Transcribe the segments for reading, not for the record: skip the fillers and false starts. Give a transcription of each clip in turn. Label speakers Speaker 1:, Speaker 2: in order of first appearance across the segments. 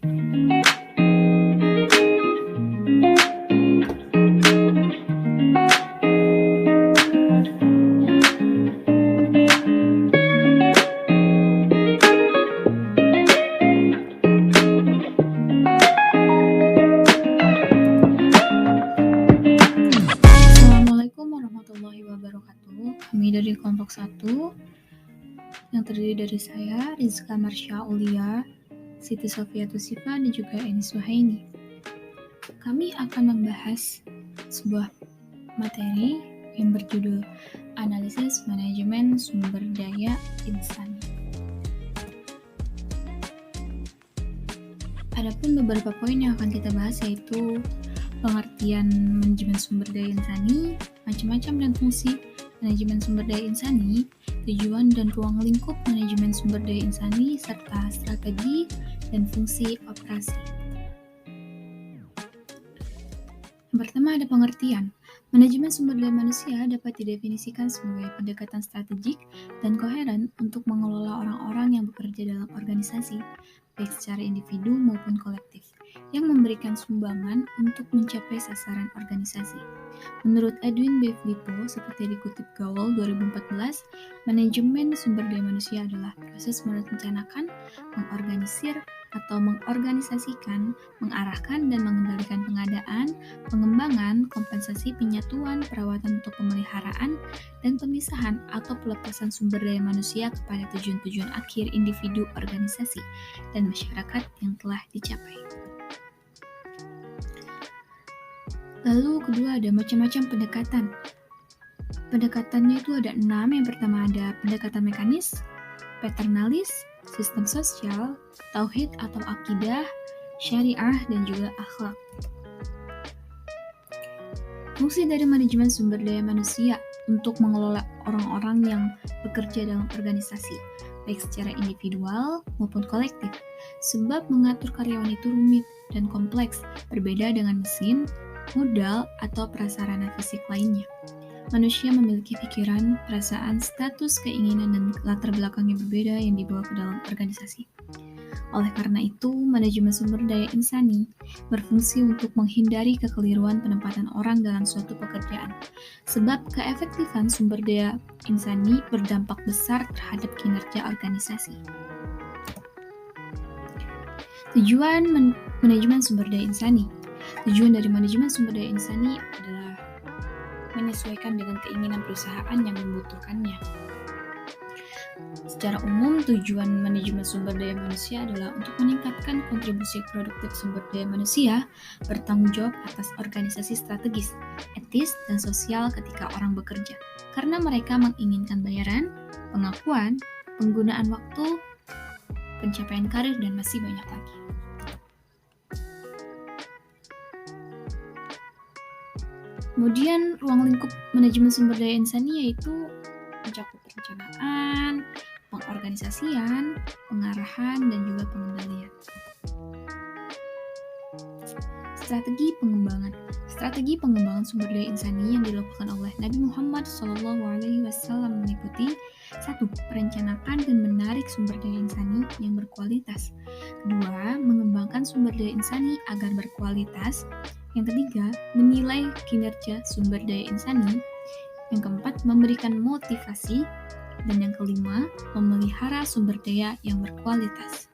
Speaker 1: Assalamualaikum warahmatullahi wabarakatuh. Kami dari kelompok 1 yang terdiri dari saya, Rizka Marsha Aulia, Siti Sofia Tusifa, dan juga Eni Suhaini. Kami akan membahas sebuah materi yang berjudul Analisis Manajemen Sumber Daya Insani. Adapun beberapa poin yang akan kita bahas yaitu pengertian manajemen sumber daya insani, macam-macam dan fungsi manajemen sumber daya insani, tujuan dan ruang lingkup manajemen sumber daya insani, serta strategi dan fungsi operasi. Yang pertama ada pengertian. Manajemen sumber daya manusia dapat didefinisikan sebagai pendekatan strategik dan koheren untuk mengelola orang-orang yang bekerja dalam organisasi, baik secara individu maupun kolektif, yang memberikan sumbangan untuk mencapai sasaran organisasi. Menurut Edwin B. Filippo, seperti dikutip Gaul 2014, manajemen sumber daya manusia adalah proses merencanakan, mengorganisir atau mengorganisasikan, mengarahkan dan mengendalikan pengadaan, pengembangan, kompensasi, penyatuan, perawatan untuk pemeliharaan, dan pemisahan atau pelepasan sumber daya manusia kepada tujuan-tujuan akhir individu, organisasi, dan masyarakat yang telah dicapai. Lalu kedua ada macam-macam pendekatan. Pendekatannya itu ada 6. Yang pertama ada pendekatan mekanis, paternalis, sistem sosial, tauhid atau akidah, syariah, dan juga akhlak. Fungsi dari manajemen sumber daya manusia untuk mengelola orang-orang yang bekerja dalam organisasi, baik secara individual maupun kolektif. Sebab mengatur karyawan itu rumit dan kompleks, berbeda dengan mesin, modal, atau prasarana fisik lainnya. Manusia memiliki pikiran, perasaan, status, keinginan, dan latar belakang yang berbeda yang dibawa ke dalam organisasi. Oleh karena itu, manajemen sumber daya insani berfungsi untuk menghindari kekeliruan penempatan orang dalam suatu pekerjaan, sebab keefektifan sumber daya insani berdampak besar terhadap kinerja organisasi. Tujuan manajemen sumber daya insani. Tujuan dari manajemen sumber daya insani adalah menyesuaikan dengan keinginan perusahaan yang membutuhkannya. Secara umum, tujuan manajemen sumber daya manusia adalah untuk meningkatkan kontribusi produktif sumber daya manusia, bertanggung jawab atas organisasi strategis, etis, dan sosial ketika orang bekerja, karena mereka menginginkan bayaran, pengakuan, penggunaan waktu, pencapaian karir, dan masih banyak lagi. Kemudian ruang lingkup manajemen sumber daya insani yaitu mencakup perencanaan, pengorganisasian, pengarahan, dan juga pengendalian. Strategi pengembangan. Strategi pengembangan sumber daya insani yang dilakukan oleh Nabi Muhammad SAW meliputi 1. Perencanaan dan menarik sumber daya insani yang berkualitas. 2. Mengembangkan sumber daya insani agar berkualitas. Yang ketiga, menilai kinerja sumber daya insani. Yang keempat, memberikan motivasi. Dan yang kelima, memelihara sumber daya yang berkualitas.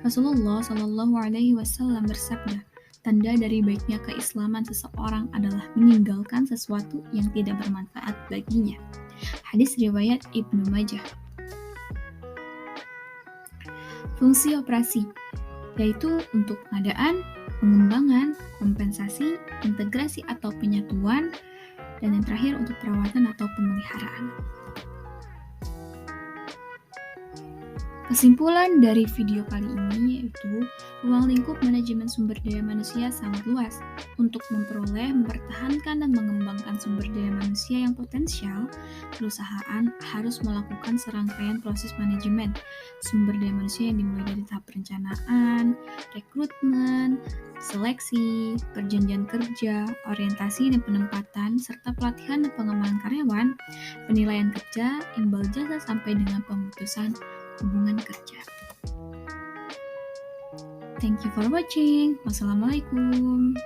Speaker 1: Rasulullah SAW bersabda, tanda dari baiknya keislaman seseorang adalah meninggalkan sesuatu yang tidak bermanfaat baginya. Hadis riwayat Ibnu Majah. Fungsi operasi, yaitu untuk pengadaan, pengembangan, kompensasi, integrasi atau penyatuan, dan yang terakhir untuk perawatan atau pemeliharaan. Kesimpulan dari video kali ini yaitu ruang lingkup manajemen sumber daya manusia sangat luas. Untuk memperoleh, mempertahankan, dan mengembangkan sumber daya manusia yang potensial, perusahaan harus melakukan serangkaian proses manajemen sumber daya manusia yang dimulai dari tahap perencanaan, rekrutmen, seleksi, perjanjian kerja, orientasi dan penempatan, serta pelatihan dan pengembangan karyawan, penilaian kerja, imbal jasa sampai dengan pemutusan hubungan kerja. Thank you for watching. Wassalamualaikum.